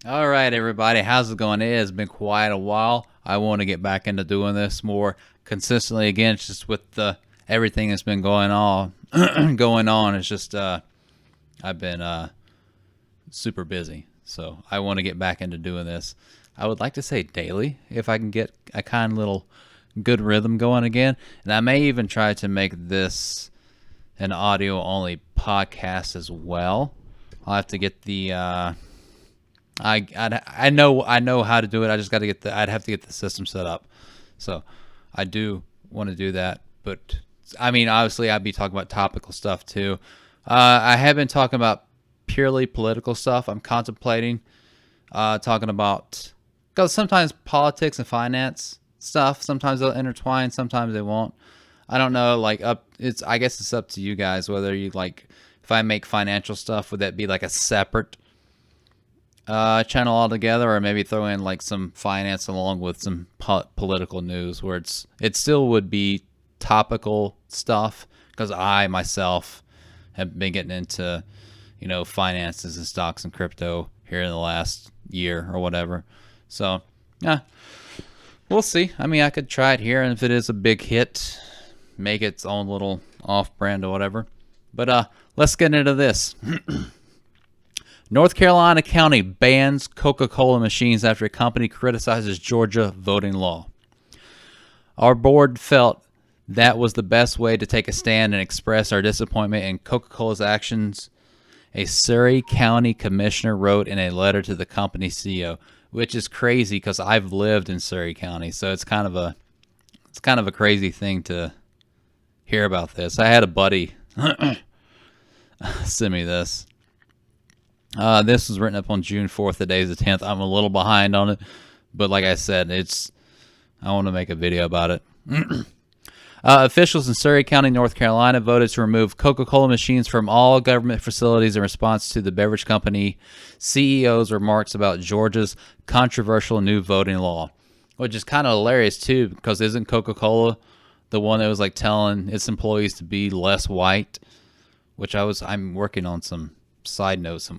All right, everybody, how's it going? It has been quite a while. I want to get back into doing this more consistently again. It's just with everything that's been going on, going on. It's just I've been super busy, so I want to get back into doing this. I would like to say daily if I can get a kind of little good rhythm going again, and I may even try to make this an audio only podcast as well. I'll have to get the I know how to do it. I just got to get I'd have to get the system set up. So I do want to do that, but I mean, obviously, I'd be talking about topical stuff too. I have been talking about purely political stuff. I'm contemplating talking about because sometimes politics and finance stuff. Sometimes they'll intertwine. Sometimes they won't. I don't know. Like I guess it's up to you guys whether you like. If I make financial stuff, would that be like a separate channel altogether, or maybe throw in like some finance along with some political news, where it still would be topical stuff because I myself have been getting into finances and stocks and crypto here in the last year or whatever. So yeah, we'll see. I mean, I could try it here, and if it is a big hit, make its own little off-brand or whatever. But let's get into this. North Carolina County bans Coca Cola machines after a company criticizes Georgia voting law. Our board felt that was the best way to take a stand and express our disappointment in Coca Cola's actions, a Surrey County commissioner wrote in a letter to the company CEO, which is crazy because I've lived in Surrey County, so it's kind of a crazy thing to hear about this. I had a buddy send me this. This was written up on June 4th. The day is the 10th. I'm a little behind on it, but like I said, I want to make a video about it. Officials in Surrey County, North Carolina, voted to remove Coca-Cola machines from all government facilities in response to the beverage company CEO's remarks about Georgia's controversial new voting law, which is kind of hilarious too, because isn't Coca-Cola the one that was like telling its employees to be less white? Which I'm working on some side notes,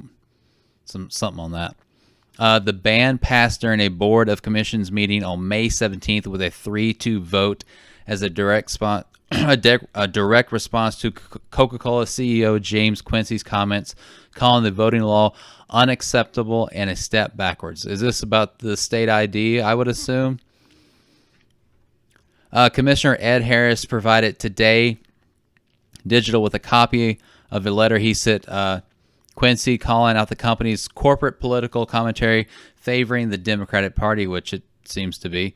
something on that. The ban passed during a Board of Commissions meeting on May 17th with a 3-2 vote as a direct response to Coca-Cola CEO James Quincy's comments calling the voting law unacceptable and a step backwards. Is this about the state ID, I would assume? Commissioner Ed Harris provided Today Digital with a copy of a letter he sent Quincy calling out the company's corporate political commentary favoring the Democratic Party, which it seems to be,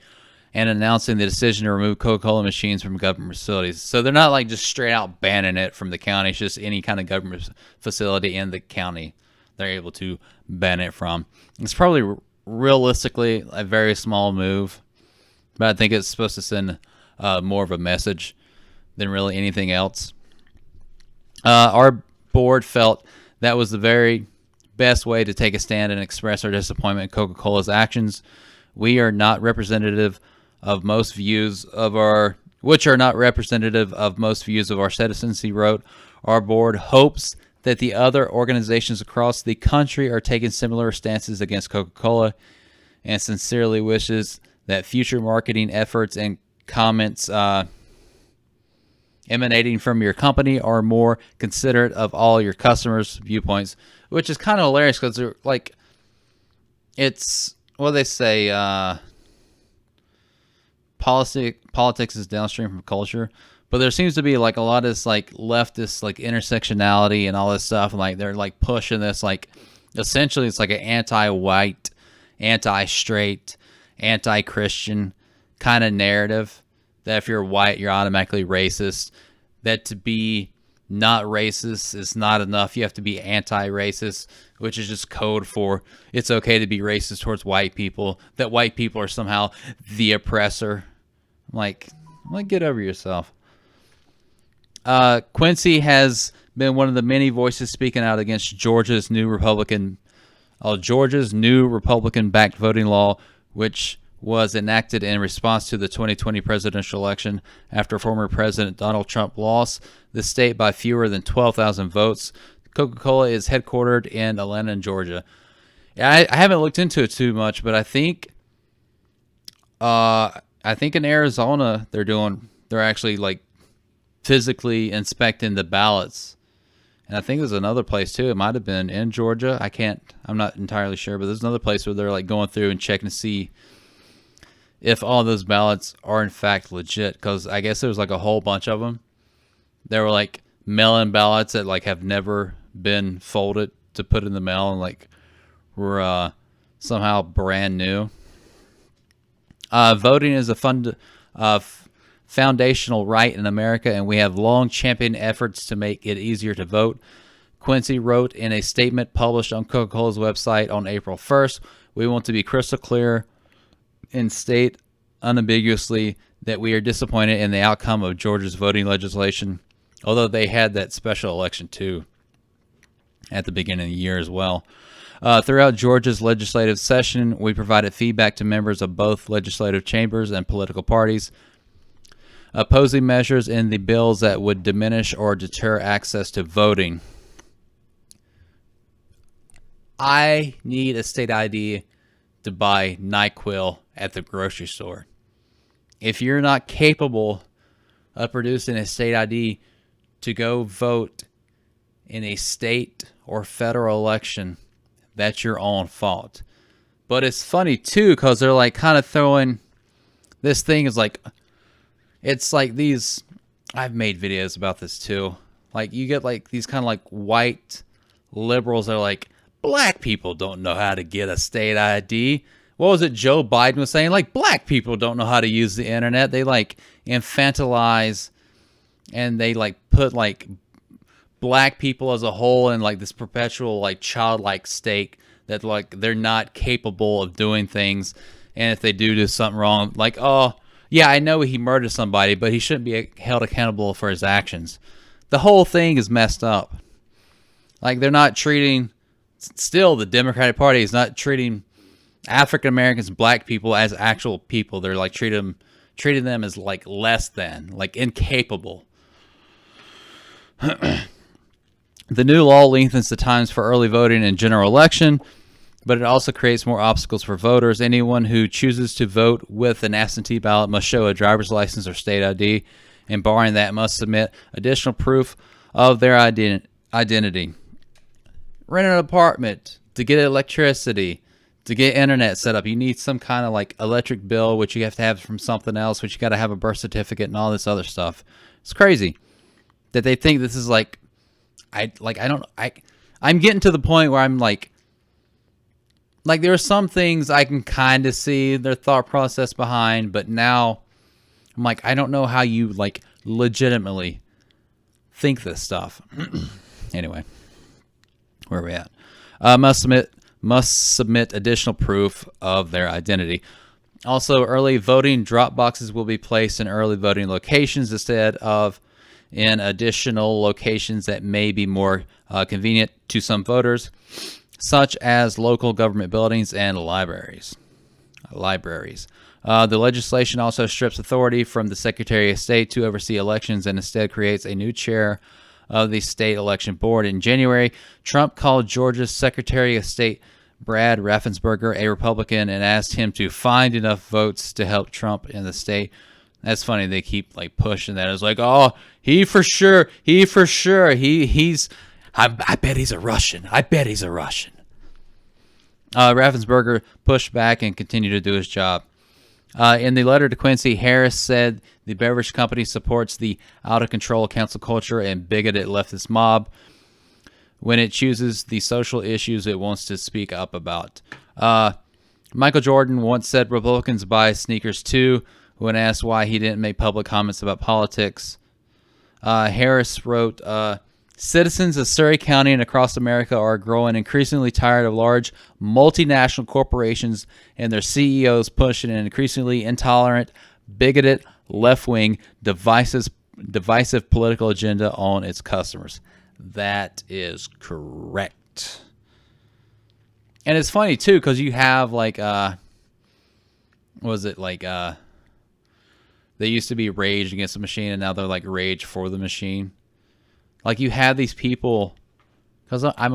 and announcing the decision to remove Coca-Cola machines from government facilities. So they're not like just straight out banning it from the county. It's just any kind of government facility in the county they're able to ban it from. It's probably realistically a very small move, but I think it's supposed to send more of a message than really anything else. Our board felt that was the very best way to take a stand and express our disappointment in Coca-Cola's actions. We are not representative of most views of our, which are not representative of most views of our citizens, he wrote. Our board hopes that the other organizations across the country are taking similar stances against Coca-Cola and sincerely wishes that future marketing efforts and comments emanating from your company are more considerate of all your customers' viewpoints, which is kind of hilarious because they're like, it's what they say, politics is downstream from culture, but there seems to be like a lot of this like leftist like intersectionality and all this stuff, and like they're like pushing this like essentially it's like an anti-white, anti-straight, anti-Christian kind of narrative. That if you're white, you're automatically racist. That to be not racist is not enough. You have to be anti-racist, which is just code for it's okay to be racist towards white people. That white people are somehow the oppressor. Like get over yourself. Quincy has been one of the many voices speaking out against Georgia's new Republican-backed voting law, which was enacted in response to the 2020 presidential election after former President Donald Trump lost the state by fewer than 12,000 votes. Coca-Cola is headquartered in Atlanta, Georgia. Yeah, I haven't looked into it too much, but I think in Arizona they're actually like physically inspecting the ballots. And I think there's another place too. It might have been in Georgia. I'm not entirely sure, but there's another place where they're like going through and checking to see if all those ballots are in fact legit. Because I guess there was like a whole bunch of them. There were like mail-in ballots that like have never been folded to put in the mail and like were somehow brand new. Voting is a foundational right in America, and we have long championed efforts to make it easier to vote. Quincy wrote in a statement published on Coca Cola's website on April 1st, "We want to be crystal clear and state unambiguously that we are disappointed in the outcome of Georgia's voting legislation," although they had that special election too at the beginning of the year as well. Throughout Georgia's legislative session, we provided feedback to members of both legislative chambers and political parties, opposing measures in the bills that would diminish or deter access to voting. I need a state ID to buy NyQuil at the grocery store. If you're not capable of producing a state ID to go vote in a state or federal election, that's your own fault. But it's funny too, because they're like kind of throwing this thing is like, it's like these, I've made videos about this too. Like you get like these kind of like white liberals that are like, black people don't know how to get a state ID. What was it Joe Biden was saying? Like black people don't know how to use the internet. They like infantilize and they like put like black people as a whole in like this perpetual like childlike state that like they're not capable of doing things, and if they do something wrong, like, oh yeah, I know he murdered somebody, but he shouldn't be held accountable for his actions. The whole thing is messed up. Like they're not treating, still the Democratic Party is not treating African Americans, black people as actual people. They're like treating them as like less than, like incapable. The new law lengthens the times for early voting in general election, but it also creates more obstacles for voters. Anyone who chooses to vote with an absentee ballot must show a driver's license or state ID, and barring that, must submit additional proof of their identity. Rent an apartment, to get electricity, to get internet set up, you need some kind of like electric bill, which you have to have from something else, which you got to have a birth certificate and all this other stuff. It's crazy that they think this is like, I'm getting to the point where I'm like there are some things I can kind of see their thought process behind, but now I'm like, I don't know how you like legitimately think this stuff. Anyway, where are we at? Must submit additional proof of their identity. Also, early voting drop boxes will be placed in early voting locations instead of in additional locations that may be more convenient to some voters, such as local government buildings and libraries. The legislation also strips authority from the Secretary of State to oversee elections and instead creates a new chair of the state election board. In January, Trump called Georgia's Secretary of State Brad Raffensperger a Republican and asked him to find enough votes to help Trump in the state. That's funny. They keep like pushing that. It's like, oh, he for sure. He's. I bet he's a Russian. Raffensperger pushed back and continued to do his job. In the letter to Quincy, Harris said the beverage company supports the out-of-control cancel culture and bigoted leftist mob when it chooses the social issues it wants to speak up about. Michael Jordan once said Republicans buy sneakers too when asked why he didn't make public comments about politics. Harris wrote, citizens of Surrey County and across America are growing increasingly tired of large multinational corporations and their CEOs pushing an increasingly intolerant, bigoted, left-wing, divisive political agenda on its customers. That is correct. And it's funny, too, because you have, like, they used to be Rage Against the Machine, and now they're, like, Rage for the Machine. Like, you have these people, because I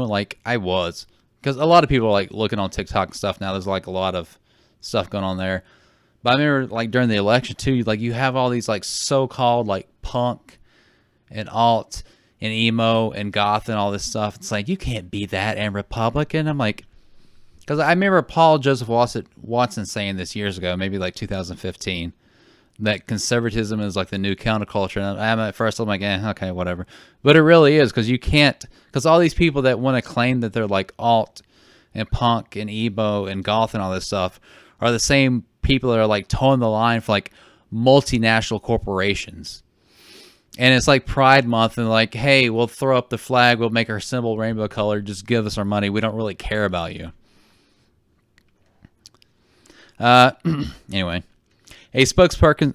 was because a lot of people are like looking on TikTok and stuff now. There's like a lot of stuff going on there. But I remember like during the election too, like you have all these like so-called like punk and alt and emo and goth and all this stuff. It's like, you can't be that and Republican. I'm like, because I remember Paul Joseph Watson saying this years ago, maybe like 2015, that conservatism is like the new counterculture. And at first I'm like, okay, whatever. But it really is, because you can't, because all these people that want to claim that they're like alt and punk and emo and goth and all this stuff are the same people that are like towing the line for like multinational corporations. And it's like Pride Month, and like, hey, we'll throw up the flag, we'll make our symbol rainbow color, just give us our money. We don't really care about you. Anyway, a spokesperson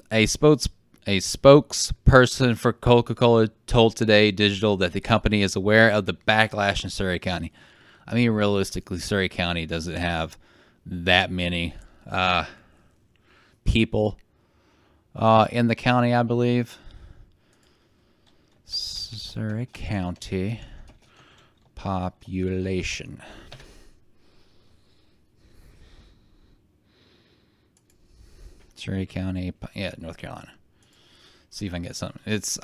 for Coca Cola told Today Digital that the company is aware of the backlash in Surrey County. I mean, realistically, Surrey County doesn't have that many people in the county, I believe. Surrey County population. Surrey County, yeah, North Carolina. See if I can get something. It's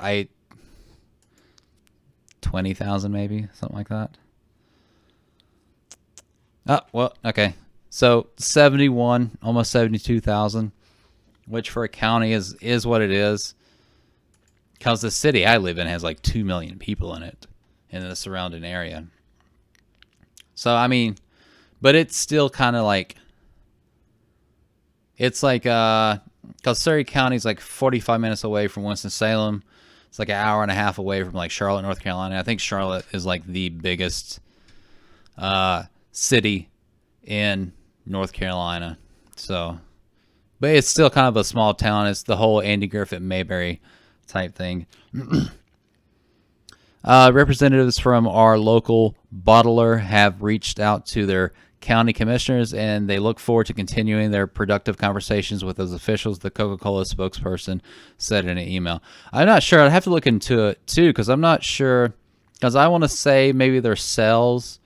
20,000 maybe, something like that. Oh, well, okay. So 71, almost 72,000, which for a county is what it is. Because the city I live in has like 2 million people in it, in the surrounding area. So, I mean, but it's still kind of like, it's like, because Surrey County is like 45 minutes away from Winston-Salem. It's like an hour and a half away from like Charlotte, North Carolina. I think Charlotte is like the biggest city in North Carolina. So, but it's still kind of a small town. It's the whole Andy Griffith Mayberry type thing. Representatives from our local bottler have reached out to their county commissioners, and they look forward to continuing their productive conversations with those officials, the Coca-Cola spokesperson said in an email. I'm not sure. I'd have to look into it too, because I'm not sure, because I want to say maybe their sales,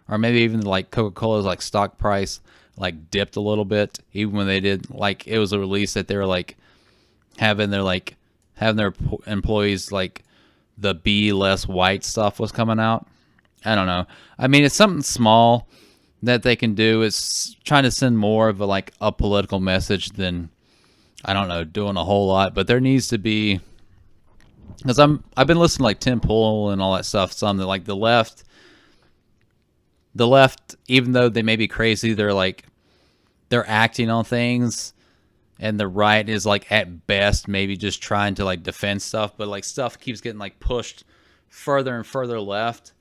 or maybe even like Coca-Cola's like stock price like dipped a little bit, even when they did, like, it was a release that they were like having their employees, like, the Be Less White stuff was coming out. I don't know. I mean, it's something small that they can do. It's trying to send more of a political message than, I don't know, doing a whole lot. But there needs to be, because I've been listening to like Tim Pool and all that stuff. Some that like the left, even though they may be crazy, they're acting on things. And the right is like at best maybe just trying to like defend stuff, but like stuff keeps getting like pushed further and further left.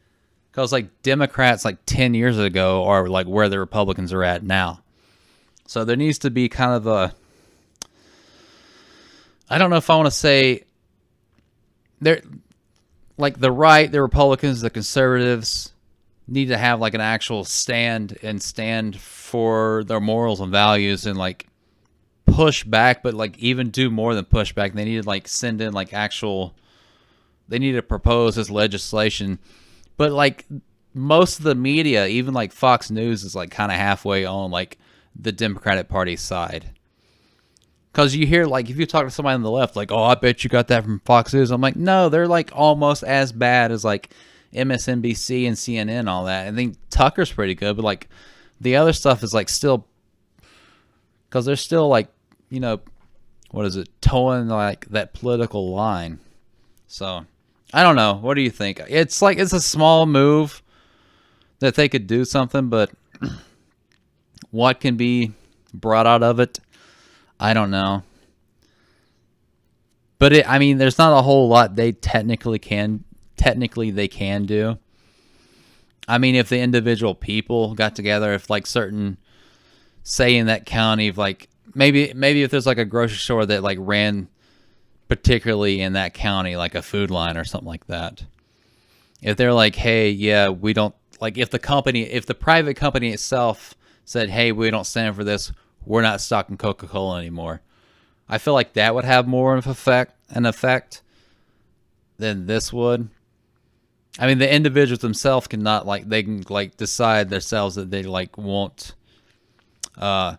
Because like Democrats like 10 years ago are like where the Republicans are at now. So there needs to be kind of a, I don't know if I want to say, they're like the right, the Republicans, the conservatives need to have like an actual stand for their morals and values, and like push back, but like even do more than push back. They need to like send in like they need to propose this legislation. But like most of the media, even like Fox News, is like kind of halfway on like the Democratic Party side. Because you hear, like, if you talk to somebody on the left, like, oh, I bet you got that from Fox News. I'm like, no, they're like almost as bad as like MSNBC and CNN and all that. I think Tucker's pretty good, but like the other stuff is like still, because they're still like, you know, what is it, towing like that political line. So I don't know. What do you think? It's like, it's a small move that they could do something, but what can be brought out of it, I don't know. But I mean, there's not a whole lot they technically they can do. I mean, if the individual people got together, if like certain, say in that county, if like maybe if there's like a grocery store that like ran particularly in that county, like a Food Line or something like that. If they're like, hey, yeah, we don't, like if the private company itself said, hey, we don't stand for this, we're not stocking Coca-Cola anymore, I feel like that would have more of an effect than this would. I mean, the individuals themselves cannot, like, they can, like, decide themselves that they, like, won't buy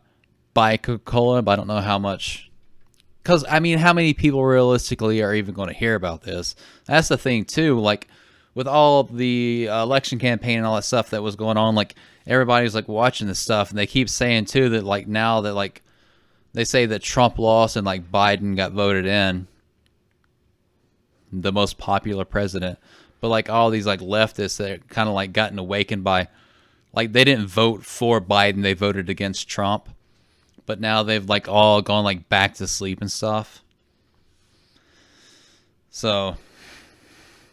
Coca Cola, but I don't know how much. Because, I mean, how many people realistically are even going to hear about this? That's the thing, too. Like, with all the election campaign and all that stuff that was going on, like, everybody's, like, watching this stuff. And they keep saying, too, that, like, now that, like, they say that Trump lost and, like, Biden got voted in, the most popular president. But, like, all these, like, leftists that kind of, like, gotten awakened by, like, they didn't vote for Biden. They voted against Trump. But now they've, like, all gone, like, back to sleep and stuff. So,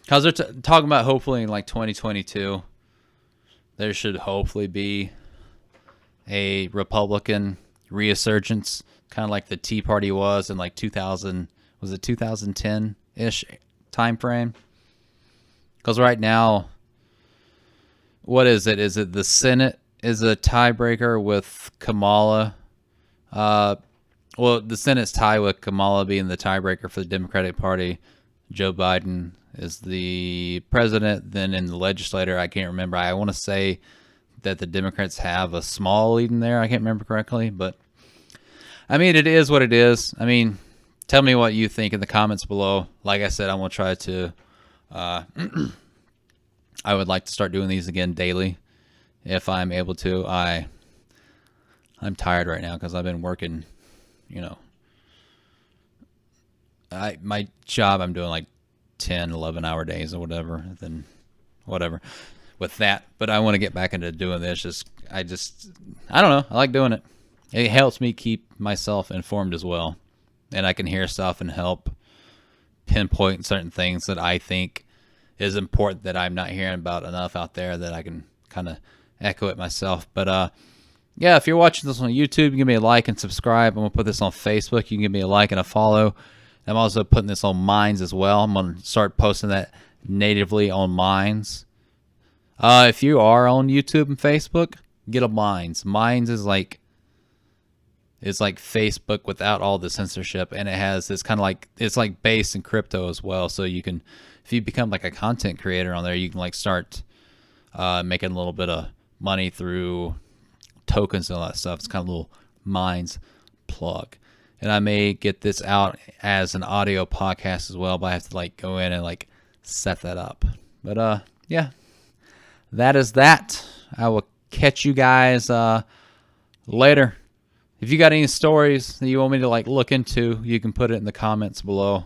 because they're talking about hopefully in, like, 2022, there should hopefully be a Republican resurgence, kind of like the Tea Party was in, like, 2010-ish time frame. Because right now, what is it? Is it the Senate is a tiebreaker with Kamala? Well, the Senate's tied with Kamala being the tiebreaker for the Democratic Party. Joe Biden is the president. Then in the legislature, I can't remember. I want to say that the Democrats have a small lead in there. I can't remember correctly. But, I mean, it is what it is. I mean, tell me what you think in the comments below. Like I said, I'm going to try to... I would like to start doing these again daily if I'm able to. I'm tired right now because I've been working, you know. My job, I'm doing like 10, 11-hour days or whatever. Then whatever with that. But I want to get back into doing this. I don't know. I like doing it. It helps me keep myself informed as well. And I can hear stuff and help pinpoint certain things that I think is important that I'm not hearing about enough out there, that I can kind of echo it myself. But yeah, if you're watching this on YouTube, you can give me a like and subscribe. I'm going to put this on Facebook. You can give me a like and a follow. I'm also putting this on Minds as well. I'm going to start posting that natively on Minds. If you are on YouTube and Facebook, get a Minds. Minds is like, it's like Facebook without all the censorship, and it has this kind of like, it's like based in crypto as well. So you can, if you become like a content creator on there, you can like start making a little bit of money through tokens and all that stuff. It's kind of a little Minds plug. And I may get this out as an audio podcast as well, but I have to like go in and like set that up. But yeah, that is that. I will catch you guys later. If you got any stories that you want me to like look into, you can put it in the comments below,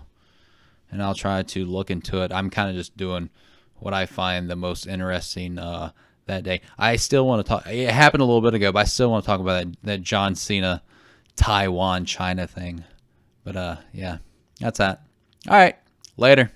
and I'll try to look into it. I'm kind of just doing what I find the most interesting that day. I still want to talk. It happened a little bit ago, but I still want to talk about that John Cena, Taiwan, China thing. But yeah, that's that. All right, later.